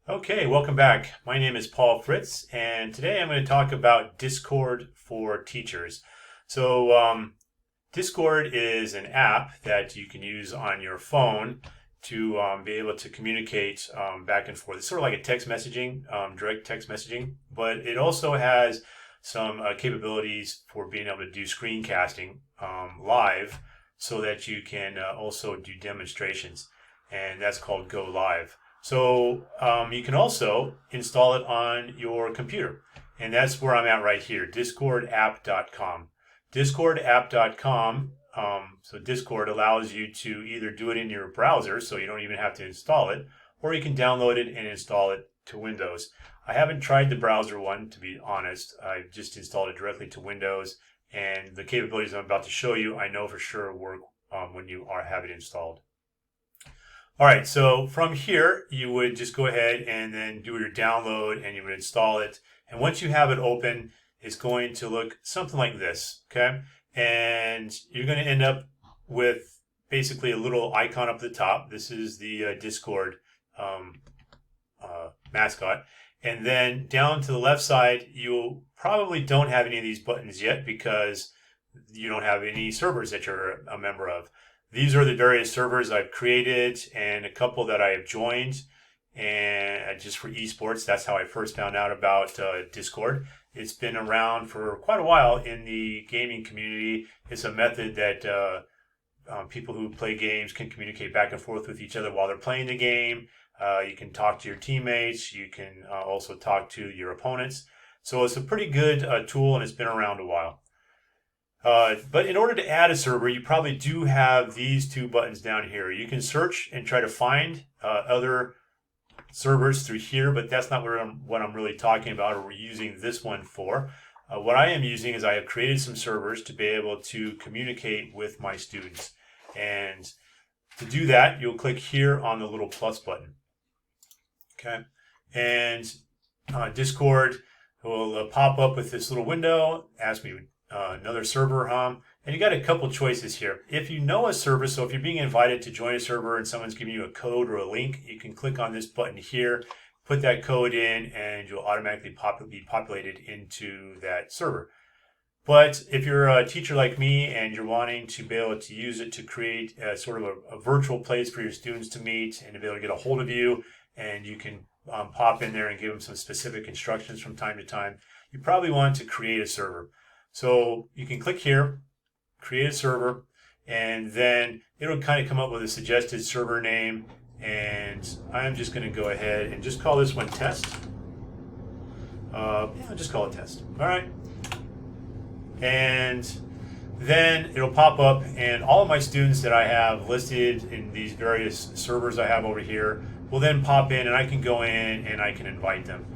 Okay, welcome back. My name is Fritz, and today I'm going to talk about Discord for teachers. Discord is an app that you can use on your phone to be able to communicate back and forth. It's sort of like a text messaging, direct text messaging, but it also has some capabilities for being able to do screencasting live so that you can also do demonstrations, and that's called Go Live. You can also install it on your computer. And that's where I'm at right here, discordapp.com. Discordapp.com, so Discord allows you to either do it in your browser, so you don't even have to install it, or you can download it and install it to Windows. I haven't tried the browser one, to be honest. I just installed it directly to Windows, and the capabilities I'm about to show you, I know for sure work when you have it installed. All right, so from here, you would just go ahead and then do your download and you would install it. And once you have it open, it's going to look something like this, okay? And you're going to end up with basically a little icon up at the top. This is the Discord mascot. And then down to the left side, you probably don't have any of these buttons yet because you don't have any servers that you're a member of. These are the various servers I've created and a couple that I have joined, and just for esports. That's how I first found out about Discord. It's been around for quite a while in the gaming community. It's a method that people who play games can communicate back and forth with each other while they're playing the game. You can talk to your teammates. You can also talk to your opponents. So it's a pretty good tool, and it's been around a while. But in order to add a server, you probably do have these two buttons down here. You can search and try to find other servers through here, but that's not what I'm really talking about, or we're using this one for. What I am using is I have created some servers to be able to communicate with my students. And to do that, you'll click here on the little plus button. Okay. And Discord will pop up with this little window, ask me another server, and you got a couple choices here. If you know a server, so if you're being invited to join a server and someone's giving you a code or a link, you can click on this button here, put that code in, and you'll automatically be populated into that server. But if you're a teacher like me and you're wanting to be able to use it to create sort of a virtual place for your students to meet and to be able to get a hold of you, and you can pop in there and give them some specific instructions from time to time, you probably want to create a server. So you can click here, create a server, and then it'll kind of come up with a suggested server name. And I'm just going to go ahead and just call this one test. I'll just call it test. All right. And then it'll pop up, and all of my students that I have listed in these various servers I have over here will then pop in, and I can go in and I can invite them.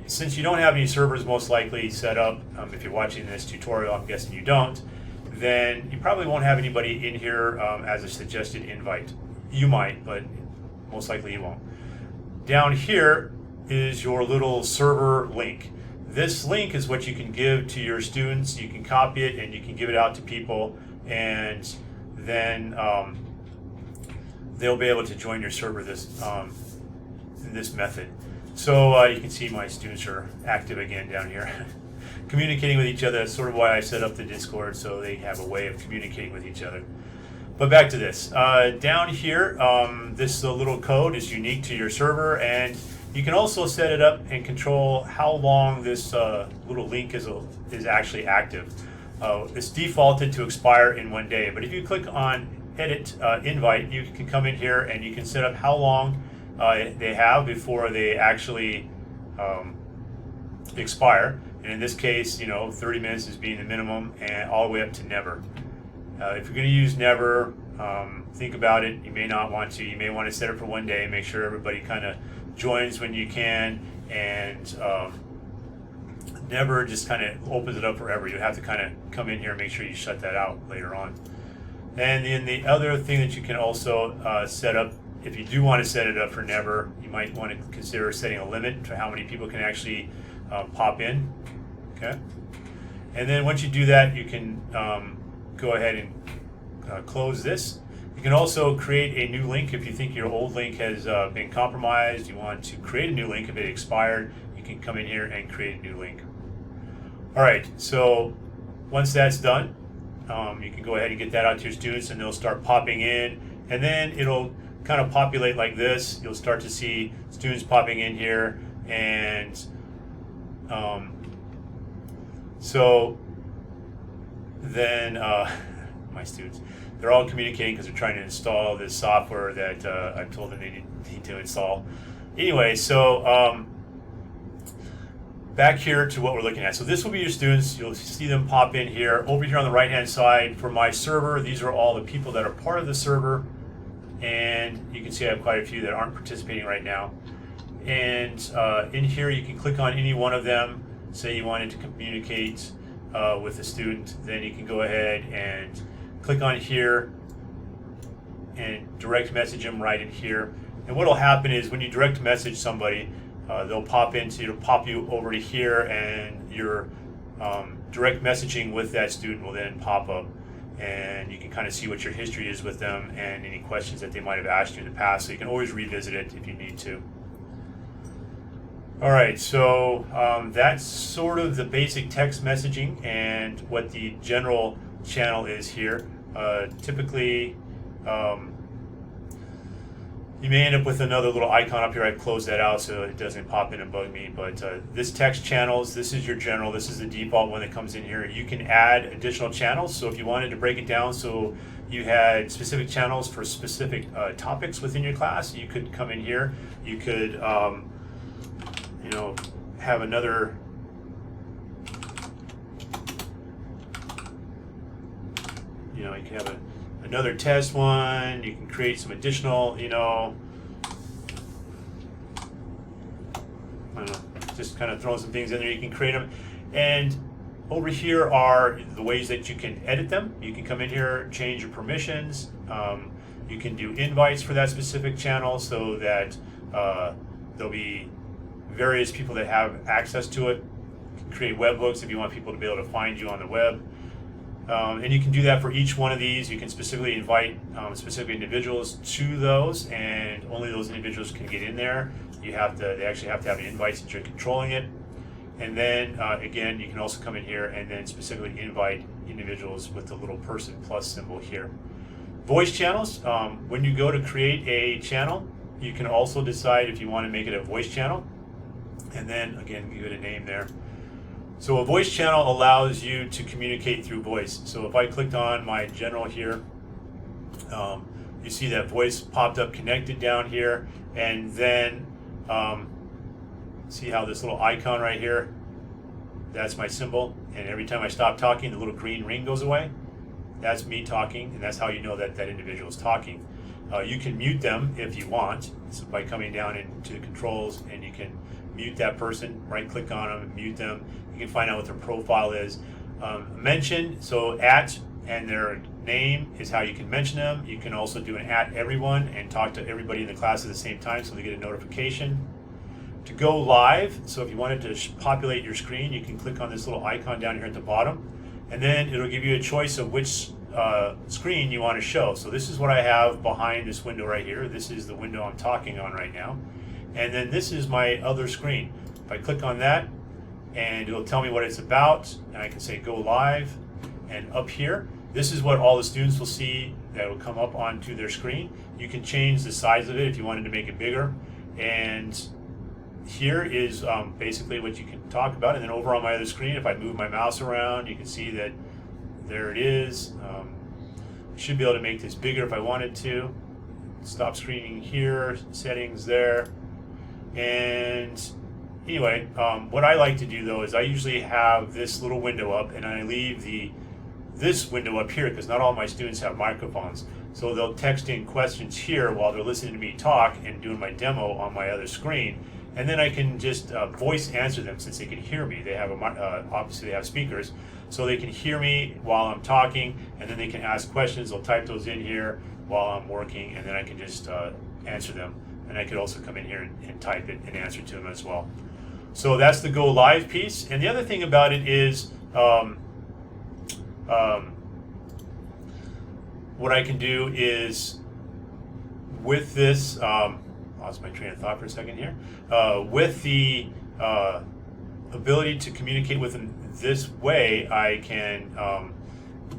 Since you don't have any servers most likely set up, if you're watching this tutorial, I'm guessing you don't, then you probably won't have anybody in here as a suggested invite. You might, but most likely you won't. Down here is your little server link. This link is what you can give to your students. You can copy it and you can give it out to people, and then they'll be able to join your server in this method. So you can see my students are active again down here, communicating with each other. That's sort of why I set up the Discord, so they have a way of communicating with each other. But back to this. Down here, this little code is unique to your server, and you can also set it up and control how long this little link is actually active. It's defaulted to expire in 1 day, but if you click on Edit Invite, you can come in here and you can set up how long they have before they actually expire. And in this case, 30 minutes is being the minimum, and all the way up to never. If you're going to use never, think about it. You may not want to. You may want to set it for 1 day. Make sure everybody kind of joins when you can, and never just kind of opens it up forever. You have to kind of come in here and make sure you shut that out later on. And then the other thing that you can also set up, if you do want to set it up for never, you might want to consider setting a limit to how many people can actually pop in. Okay. And then once you do that, you can go ahead and close this. You can also create a new link if you think your old link has been compromised. You want to create a new link if it expired. You can come in here and create a new link. All right, so once that's done, you can go ahead and get that out to your students, and they'll start popping in, and then it'll kind of populate like this. You'll start to see students popping in here, and so then my students, they're all communicating because they're trying to install this software that I've told them they need to install. Anyway, so back here to what we're looking at. So this will be your students. You'll see them pop in here. Over here on the right-hand side, for my server, these are all the people that are part of the server. And you can see I have quite a few that aren't participating right now. And in here, you can click on any one of them. Say you wanted to communicate with a student, then you can go ahead and click on here and direct message them right in here. And what will happen is when you direct message somebody, they'll pop you over to here, and your direct messaging with that student will then pop up, and you can kind of see what your history is with them and any questions that they might have asked you in the past, so you can always revisit it if you need to. All right, so that's sort of the basic text messaging and what the general channel is here. Typically, you may end up with another little icon up here. I've closed that out so it doesn't pop in and bug me. But this text channels, this is your general. This is the default one that comes in here. You can add additional channels. So if you wanted to break it down so you had specific channels for specific topics within your class, you could come in here. You could, have another. You can have another test one. You can create some additional, I don't know, just kind of throwing some things in there. You can create them. And over here are the ways that you can edit them. You can come in here, change your permissions. You can do invites for that specific channel so that there'll be various people that have access to it. You can create webhooks if you want people to be able to find you on the web. And you can do that for each one of these. You can specifically invite specific individuals to those, and only those individuals can get in there. They actually have to have an invite since you're controlling it. And then again, you can also come in here and then specifically invite individuals with the little person plus symbol here. Voice channels. When you go to create a channel, you can also decide if you want to make it a voice channel, and then again give it a name there. So a voice channel allows you to communicate through voice. So if I clicked on my general here, you see that voice popped up connected down here, and then see how this little icon right here, that's my symbol, and every time I stop talking, the little green ring goes away. That's me talking, and that's how you know that that individual is talking. You can mute them if you want, so by coming down into the controls, and you can mute that person, right click on them and mute them. You can find out what their profile is. Mention, so at and their name is how you can mention them. You can also do an at everyone and talk to everybody in the class at the same time so they get a notification. To go live, so if you wanted to populate your screen, you can click on this little icon down here at the bottom, and then it'll give you a choice of which screen you want to show. So this is what I have behind this window right here. This is the window I'm talking on right now. And then this is my other screen. If I click on that, and it'll tell me what it's about, and I can say go live. And up here, this is what all the students will see that will come up onto their screen. You can change the size of it if you wanted to make it bigger. And here is basically what you can talk about. And then over on my other screen, if I move my mouse around, you can see that there it is. I should be able to make this bigger if I wanted to. Stop screening here, settings there. And anyway, what I like to do though is I usually have this little window up, and I leave this window up here because not all my students have microphones. So they'll text in questions here while they're listening to me talk and doing my demo on my other screen. And then I can just voice answer them since they can hear me. They have obviously they have speakers, so they can hear me while I'm talking, and then they can ask questions. They'll type those in here while I'm working, and then I can just answer them. And I could also come in here and type it and answer to them as well. So that's the go live piece. And the other thing about it is what I can do is with this, lost my train of thought for a second here, with the ability to communicate with them this way, I can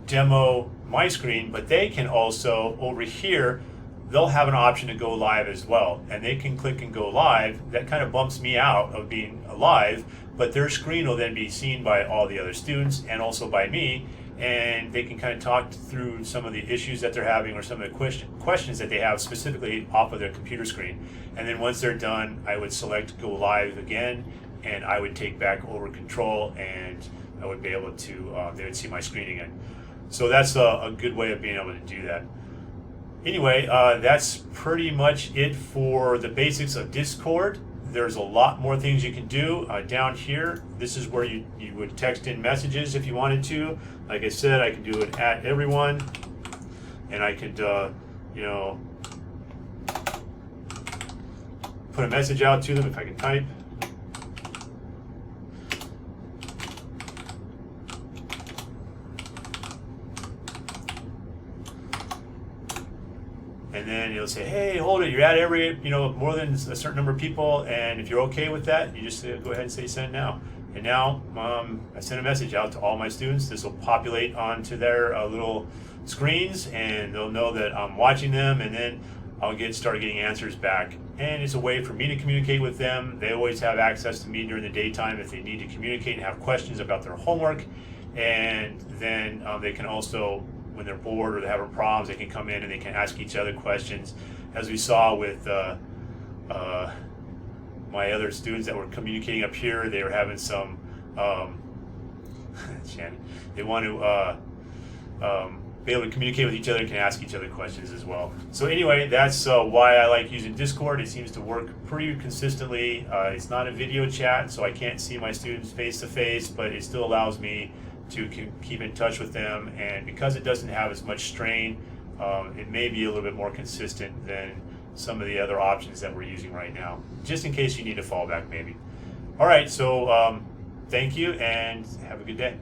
demo my screen, but they can also, over here, they'll have an option to go live as well, and they can click and go live. That kind of bumps me out of being live, but their screen will then be seen by all the other students and also by me, and they can kind of talk through some of the issues that they're having or some of the questions that they have specifically off of their computer screen. And then once they're done, I would select go live again, and I would take back over control, and I would be able to, they would see my screen again. So that's a good way of being able to do that. Anyway, that's pretty much it for the basics of Discord. There's a lot more things you can do. Down here, this is where you would text in messages if you wanted to. Like I said, I can do it at everyone, and I could, you know, put a message out to them if I can type. And then you'll say, hey, hold it, you're at every, you know, more than a certain number of people, and if you're okay with that, you just go ahead and say send now. And now I send a message out to all my students. This will populate onto their little screens, and they'll know that I'm watching them, and then I'll start getting answers back. And it's a way for me to communicate with them. They always have access to me during the daytime if they need to communicate and have questions about their homework. And then they can also, when they're bored or they're having problems, they can come in and they can ask each other questions. As we saw with my other students that were communicating up here, they were having some, Shannon, they want to be able to communicate with each other and can ask each other questions as well. So anyway, that's why I like using Discord. It seems to work pretty consistently. It's not a video chat, so I can't see my students face to face, but it still allows me to keep in touch with them, and because it doesn't have as much strain, it may be a little bit more consistent than some of the other options that we're using right now, just in case you need a fallback maybe. All right, so thank you and have a good day.